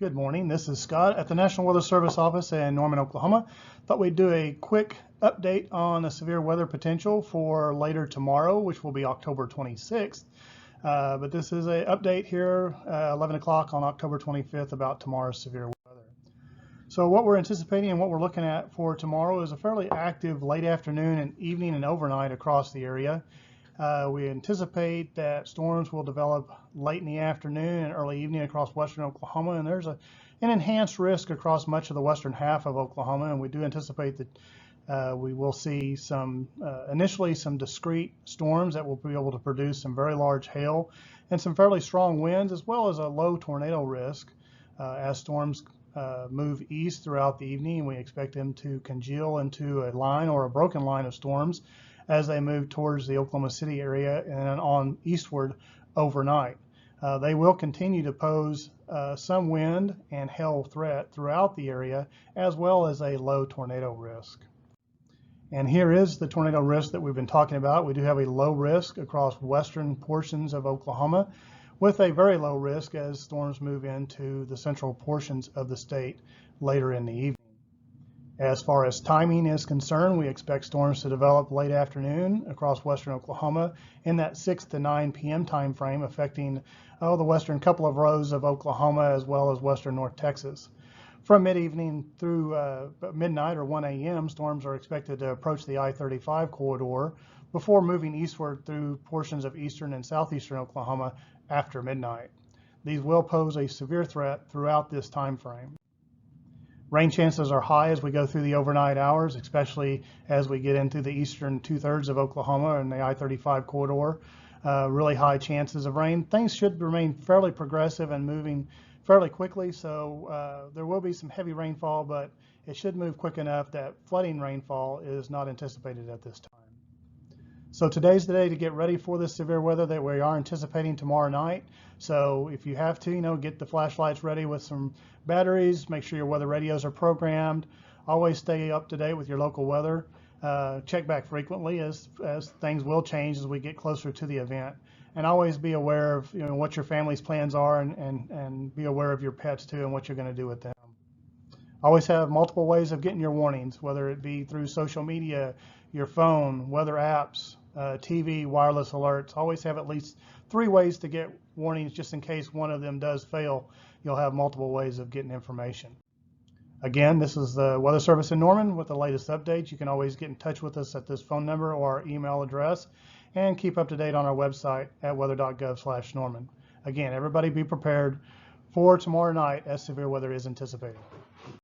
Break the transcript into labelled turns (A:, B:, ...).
A: Good morning. This is Scott at the National Weather Service office in Norman, Oklahoma. Thought we'd do a quick update on the severe weather potential for later tomorrow, which will be October 26th. But this is an update here, 11 o'clock on October 25th about tomorrow's severe weather. So what we're anticipating and what we're looking at for tomorrow is a fairly active late afternoon and evening and overnight across the area. We anticipate that storms will develop late in the afternoon and early evening across western Oklahoma, and there's an enhanced risk across much of the western half of Oklahoma, and we do anticipate that we will see initially some discrete storms that will be able to produce some very large hail and some fairly strong winds, as well as a low tornado risk as storms move east throughout the evening. We expect them to congeal into a line or a broken line of storms as they move towards the Oklahoma City area and on eastward overnight. They will continue to pose some wind and hail threat throughout the area, as well as a low tornado risk. And here is the tornado risk that we've been talking about. We do have a low risk across western portions of Oklahoma, with a very low risk as storms move into the central portions of the state later in the evening. As far as timing is concerned, we expect storms to develop late afternoon across western Oklahoma in that 6 to 9 p.m. time frame, affecting the western couple of rows of Oklahoma as well as western North Texas. From mid-evening through midnight or 1 a.m., storms are expected to approach the I-35 corridor before moving eastward through portions of eastern and southeastern Oklahoma after midnight. These will pose a severe threat throughout this time frame. Rain chances are high as we go through the overnight hours, especially as we get into the eastern two-thirds of Oklahoma and the I-35 corridor. Really high chances of rain. Things should remain fairly progressive and moving fairly quickly, so there will be some heavy rainfall, but it should move quick enough that flooding rainfall is not anticipated at this time. So today's the day to get ready for this severe weather that we are anticipating tomorrow night. So if you have to, get the flashlights ready with some batteries, make sure your weather radios are programmed, always stay up to date with your local weather. Check back frequently as things will change as we get closer to the event. And always be aware of what your family's plans are and be aware of your pets too and what you're going to do with them. Always have multiple ways of getting your warnings, whether it be through social media, your phone, weather apps, TV, wireless alerts. Always have at least 3 ways to get warnings just in case one of them does fail. You'll have multiple ways of getting information. Again, this is the Weather Service in Norman with the latest updates. You can always get in touch with us at this phone number or our email address, and keep up to date on our website at weather.gov/Norman. Again, everybody be prepared for tomorrow night as severe weather is anticipated.